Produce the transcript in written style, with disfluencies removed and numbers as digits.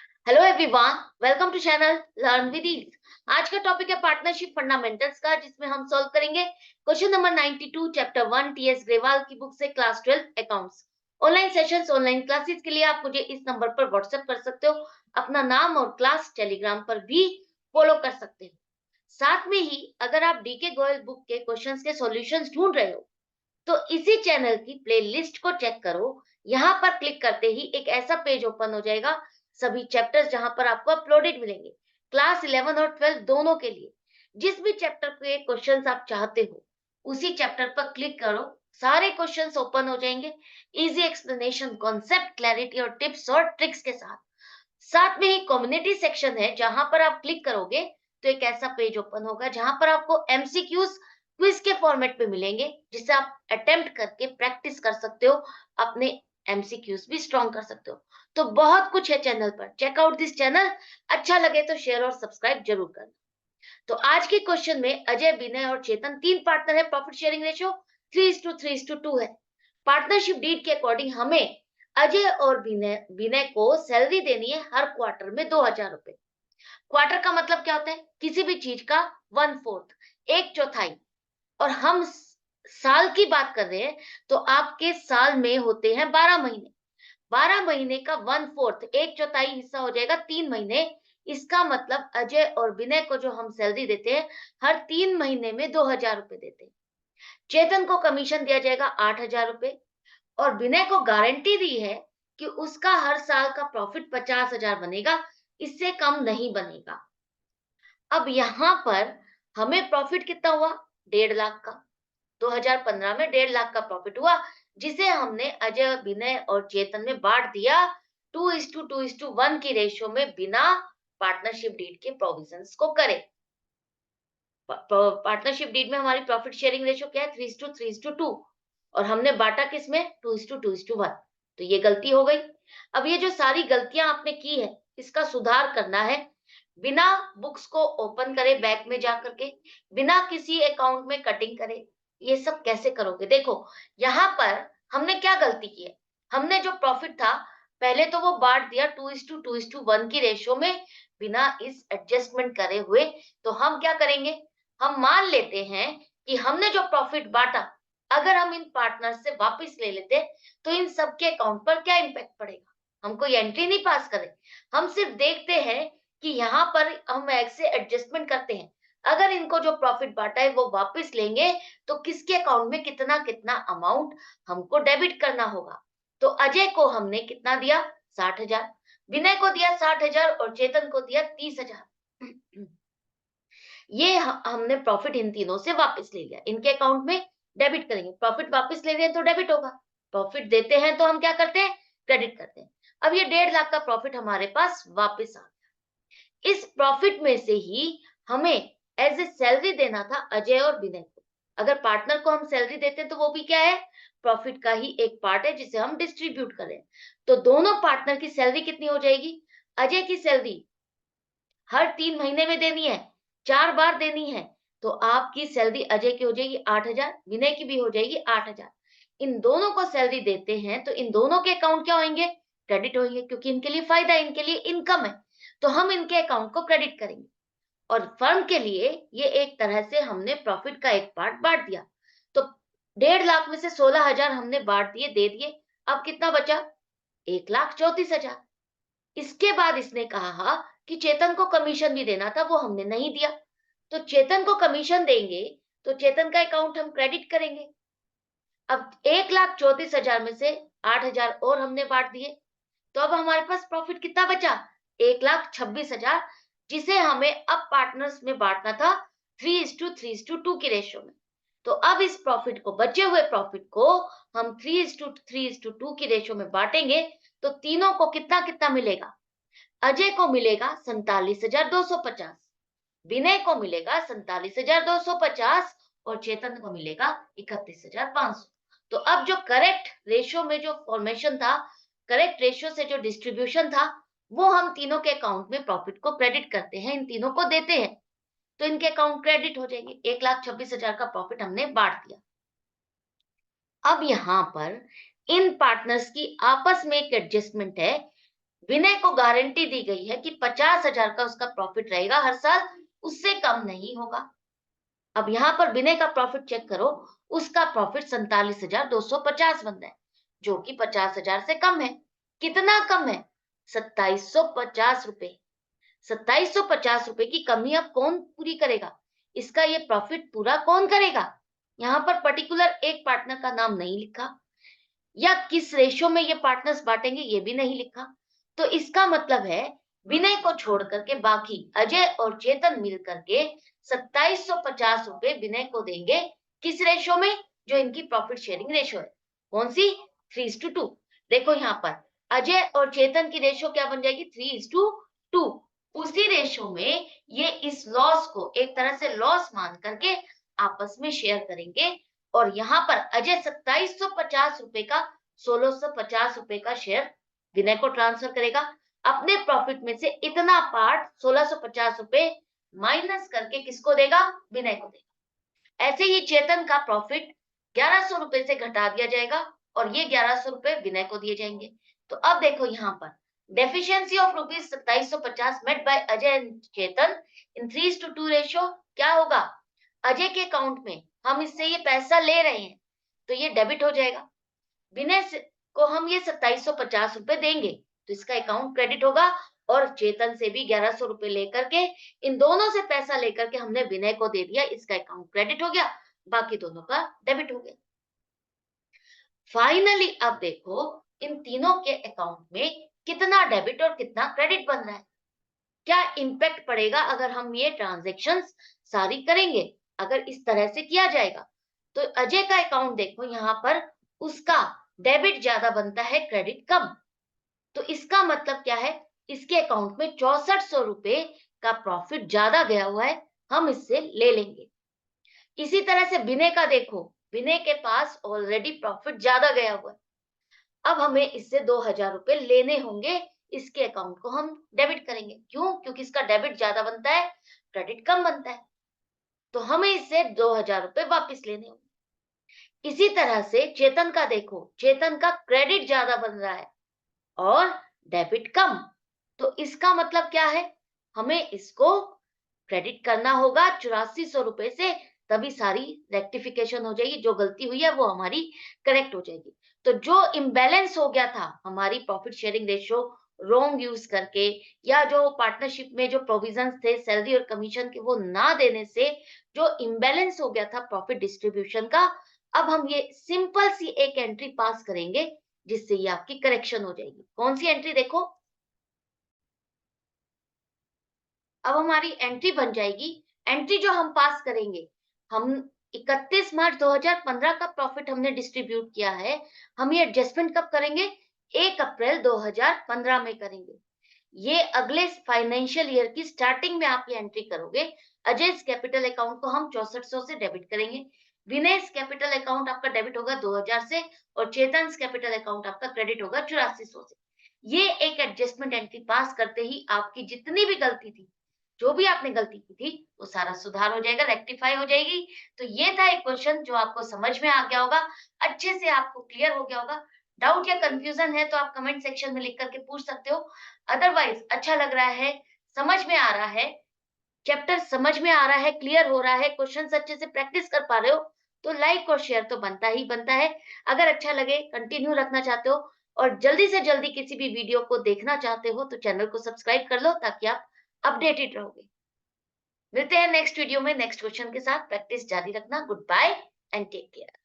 Hello everyone, welcome to channel learn with ease. आज का topic है पार्टनरशिप फंडामेंटल्स का, जिसमें हम सॉल्व करेंगे question number 92 chapter 1 TS Grewal की बुक से class 12 accounts. Online sessions, online classes के लिए आप मुझे इस नंबर पर व्हाट्सएप कर सकते हो। अपना नाम और क्लास टेलीग्राम पर भी फॉलो कर सकते हो। साथ में ही अगर आप डीके गोयल बुक के क्वेश्चंस के सॉल्यूशंस ढूंढ रहे हो तो इसी चैनल की प्लेलिस्ट को चेक करो। यहाँ पर क्लिक करते ही एक ऐसा पेज ओपन हो जाएगा, सभी चैप्टर्स जहां पर आपको अपलोडेड मिलेंगे, क्लास 11 और 12 दोनों के लिए। जिस भी चैप्टर के क्वेश्चंस आप चाहते हो उसी चैप्टर पर क्लिक करो, सारे क्वेश्चंस ओपन हो जाएंगे, इजी एक्सप्लेनेशन, कॉन्सेप्ट क्लैरिटी और टिप्स और ट्रिक्स के साथ। साथ में ही कम्युनिटी सेक्शन है, जहां पर आप क्लिक करोगे तो एक ऐसा पेज ओपन होगा जहां पर आपको एमसीक्यूज क्विज के फॉर्मेट पे मिलेंगे, जिसे आप अटेम्प्ट करके प्रैक्टिस कर सकते हो, अपने एमसीक्यूज भी स्ट्रॉन्ग कर सकते हो। तो बहुत कुछ है चैनल पर, चेकआउट दिस चैनल। अच्छा लगे तो शेयर और सब्सक्राइब जरूर करना। तो आज के क्वेश्चन में अजय, विनय और चेतन तीन पार्टनर है। प्रॉफिट शेयरिंग रेशियो 3:3:2 है। पार्टनरशिप डीड के अकॉर्डिंग हमें अजय और विनय विनय को सैलरी देनी है हर क्वार्टर में 2,000 रुपए। क्वार्टर का मतलब क्या होता है? किसी भी चीज का 1/4, एक चौथाई। और हम साल की बात कर रहे हैं तो आपके साल में होते हैं 12 महीने। 12 महीने का 1/4, एक चौथाई हिस्सा हो जाएगा 3 महीने। इसका मतलब अजय और विनय को जो हम सैलरी देते हैं हर 3 महीने में 2,000 रुपए देते हैं। चेतन को कमीशन दिया जाएगा 8,000 रुपए। और विनय को गारंटी दी है कि उसका हर साल का प्रॉफिट 50,000 बनेगा, इससे कम नहीं बनेगा। अब यहां पर हमें प्रॉफिट कितना हुआ? 1.5 लाख का। 2015 में 1.5 लाख का प्रॉफिट हुआ, जिसे हमने अजय, विनय और चेतन में बांट दिया 2:2:1 की रेशियो में, बिना पार्टनरशिप डीड के प्रोविजंस को करे। पार्टनरशिप डीड में हमारी प्रॉफिट शेयरिंग रेशियो क्या है? 3:3:2। और हमने बांटा किसमें? 2:2:1। तो ये गलती हो गई। अब ये जो सारी गलतियां आपने की है, इसका सुधार करना है। बिना बुक्स को ओपन करे, बैक में जा करके, बिना किसी अकाउंट में कटिंग करे, ये सब कैसे करोगे? देखो, यहाँ पर हमने क्या गलती की है। हमने जो प्रॉफिट था पहले तो वो बांट दिया 2:2:1 की रेशियो में, बिना इस एडजस्टमेंट करे हुए। तो हम क्या करेंगे? हम मान लेते हैं कि हमने जो प्रॉफिट बांटा, अगर हम इन पार्टनर से वापस ले लेते तो इन सबके अकाउंट पर क्या इंपैक्ट पड़ेगा? हम कोई एंट्री नहीं पास करें, हम सिर्फ देखते हैं कि यहाँ पर हम ऐसे एडजस्टमेंट करते हैं। अगर इनको जो प्रॉफिट बांटा है वो वापस लेंगे तो किसके अकाउंट में कितना कितना अमाउंट हमको डेबिट करना होगा। तो अजय को हमने कितना दिया? 60,000। विनय को दिया 60,000 और चेतन को दिया 30,000। ये हमने प्रॉफिट इन तीनों से वापस ले लिया, इनके अकाउंट में डेबिट करेंगे। प्रॉफिट वापस ले रहे हैं तो डेबिट होगा, प्रॉफिट देते हैं तो हम क्या करते हैं? क्रेडिट करते हैं। अब ये 1.5 लाख का प्रॉफिट हमारे पास वापस आ गया। इस प्रॉफिट में से ही हमें एज ए सैलरी देना था अजय और विनय को। अगर पार्टनर को हम सैलरी देते हैं तो वो भी क्या है? प्रॉफिट का ही एक पार्ट है, जिसे हम डिस्ट्रीब्यूट करें। तो दोनों पार्टनर की सैलरी कितनी हो जाएगी? अजय की सैलरी हर 3 महीने में देनी है, 4 बार देनी है। तो आपकी सैलरी अजय की हो जाएगी 8,000, विनय की भी हो जाएगी 8,000। इन दोनों को सैलरी देते हैं तो इन दोनों के अकाउंट क्या होंगे? क्रेडिट होंगे, क्योंकि इनके लिए फायदा है, इनके लिए इनकम है। तो हम इनके अकाउंट को क्रेडिट करेंगे। और फर्म के लिए ये एक तरह से हमने प्रॉफिट का एक पार्ट बांट दिया। तो 1.5 लाख में से 16,000 हमने बांट दिए, दे दिए। अब कितना बचा? 1,34,000। इसके बाद इसने कहा कि चेतन को कमीशन भी देना था, वो हमने नहीं दिया। तो चेतन को कमीशन देंगे तो चेतन का अकाउंट हम क्रेडिट करेंगे। अब 1,34,000 में से 8,000 और हमने बांट दिए। तो अब हमारे पास प्रॉफिट कितना बचा? 1,26,000, जिसे हमें अब पार्टनर्स में बांटना था 3:3:2 की रेशियो में। तो अब इस प्रॉफिट को, बचे हुए प्रॉफिट को हम 3:3:2 की रेशियो में बांटेंगे। तो तीनों को कितना कितना मिलेगा? अजय को मिलेगा 47,250, विनय को मिलेगा 47,250 और चेतन को मिलेगा 31,500। तो अब जो करेक्ट रेशियो में जो फॉर्मेशन था, करेक्ट रेशियो से जो डिस्ट्रीब्यूशन था, वो हम तीनों के अकाउंट में प्रॉफिट को क्रेडिट करते हैं, इन तीनों को देते हैं। तो इनके अकाउंट क्रेडिट हो जाएंगे। 1,26,000 का प्रॉफिट हमने बांट दिया। अब यहां पर इन पार्टनर्स की आपस में एक एडजस्टमेंट है। विनय को गारंटी दी गई है कि 50,000 का उसका प्रॉफिट रहेगा हर साल, उससे कम नहीं होगा। अब यहाँ पर विनय का प्रॉफिट चेक करो, उसका प्रॉफिट 47,250 बन रहा है, जो कि 50,000 से कम है। कितना कम है? 2750 रुपए। 2750 रुपए की कमी अब कौन पूरी करेगा? इसका ये प्रॉफिट पूरा कौन करेगा? यहाँ पर पर्टिकुलर एक पार्टनर का नाम नहीं लिखा, या किस रेशियो में ये पार्टनर्स बांटेंगे ये भी नहीं लिखा। तो इसका मतलब है विनय को छोड़ करके बाकी अजय और चेतन मिल करके 2750 रुपए विनय को देंगे। किस रेशियो में? जो इनकी प्रॉफिट शेयरिंग रेशियो है। कौन सी? 3:2। देखो यहाँ पर अजय और चेतन की रेशियो क्या बन जाएगी? 3:2। उसी रेशियो में ये इस लॉस को एक तरह से लॉस मान करके आपस में शेयर करेंगे, और यहाँ पर अजय 2750 रुपए का 1650 रुपए का शेयर विनय को ट्रांसफर करेगा। अपने प्रॉफिट में से इतना पार्ट 1650 रुपए माइनस करके किसको देगा? विनय को देगा। ऐसे ही चेतन का प्रॉफिट 1100 रुपए से घटा दिया जाएगा, और ये 1100 रुपए विनय को दिए जाएंगे। तो अब देखो यहाँ पर deficiency of rupees 2750 met by Ajay and Chetan in 3:2 ratio क्या होगा? अजय के अकाउंट में हम इससे ये पैसा ले रहे हैं, तो ये डेबिट हो जाएगा। विनय को हम ये 2750 रुपए देंगे, तो इसका अकाउंट क्रेडिट होगा। और चेतन से भी 1100 रुपए लेकर के, इन दोनों से पैसा लेकर के हमने विनय को दे दिया, इसका अकाउंट क्रेडिट हो गया, बाकी दोनों का डेबिट हो गया। फाइनली अब देखो इन तीनों के अकाउंट में कितना डेबिट और कितना क्रेडिट बन रहा है। क्या इंपैक्ट पड़ेगा अगर हम ये ट्रांजैक्शंस सारी करेंगे? अगर इस तरह से किया जाएगा तो अजय का अकाउंट देखो, यहाँ पर उसका डेबिट ज्यादा बनता है, क्रेडिट कम। तो इसका मतलब क्या है? इसके अकाउंट में 6400 रुपए का प्रॉफिट ज्यादा गया हुआ है, हम इससे ले लेंगे। इसी तरह से विनय का देखो, विनय के पास ऑलरेडी प्रॉफिट ज्यादा गया हुआ है, अब हमें इससे 2000 रुपए लेने होंगे, इसके अकाउंट को हम डेबिट करेंगे। क्यों? क्योंकि इसका डेबिट ज्यादा बनता है, क्रेडिट कम बनता है, तो हमें इससे 2000 रुपए वापस लेने होंगे। इसी तरह से चेतन का देखो, चेतन का क्रेडिट ज्यादा बन रहा है और डेबिट कम, तो इसका मतलब क्या है? हमें इसको क्रेडिट करना होगा 8400 रुपए से, तभी सारी रेक्टिफिकेशन हो जाएगी, जो गलती हुई है वो हमारी करेक्ट हो जाएगी। तो जो इम्बैलेंस हो गया था हमारी profit sharing ratio wrong use करके, या जो पार्टनरशिप में जो प्रोविजंस थे सैलरी और कमीशन के वो ना देने से जो इम्बैलेंस हो गया था प्रॉफिट डिस्ट्रीब्यूशन का, अब हम ये सिंपल सी एक एंट्री पास करेंगे जिससे ये आपकी करेक्शन हो जाएगी। कौन सी एंट्री? देखो अब हमारी एंट्री बन जाएगी। एंट्री जो हम पास करेंगे, हम 31 मार्च 2015 का प्रॉफिट हमने डिस्ट्रीब्यूट किया है, हम ये एडजस्टमेंट कब करेंगे? 1 अप्रैल 2015 में करेंगे। ये अगले फाइनेंशियल ईयर की स्टार्टिंग में आप ये एंट्री करोगे। अजय कैपिटल अकाउंट को हम 6400 से डेबिट करेंगे, विनय कैपिटल अकाउंट आपका डेबिट होगा 2000 से, और चेतन कैपिटल अकाउंट आपका क्रेडिट होगा 8400 से। ये एक एडजस्टमेंट एंट्री पास करते ही आपकी जितनी भी गलती थी, जो भी आपने गलती की थी, वो सारा सुधार हो जाएगा, रेक्टिफाई हो जाएगी। तो ये था एक क्वेश्चन जो आपको समझ में आ गया होगा, अच्छे से आपको क्लियर हो गया होगा। डाउट या कंफ्यूजन है तो आप कमेंट सेक्शन में लिख करके पूछ सकते हो। अदरवाइज अच्छा लग रहा है, समझ में आ रहा है, चैप्टर समझ में आ रहा है, क्लियर हो रहा है, क्वेश्चन अच्छे से प्रैक्टिस कर पा रहे हो, तो लाइक और शेयर तो बनता ही बनता है। अगर अच्छा लगे, कंटिन्यू रखना चाहते हो और जल्दी से जल्दी किसी भी वीडियो को देखना चाहते हो, तो चैनल को सब्सक्राइब कर लो ताकि आप अपडेटेड रहोगे। मिलते हैं नेक्स्ट वीडियो में नेक्स्ट क्वेश्चन के साथ। प्रैक्टिस जारी रखना। Goodbye and take care.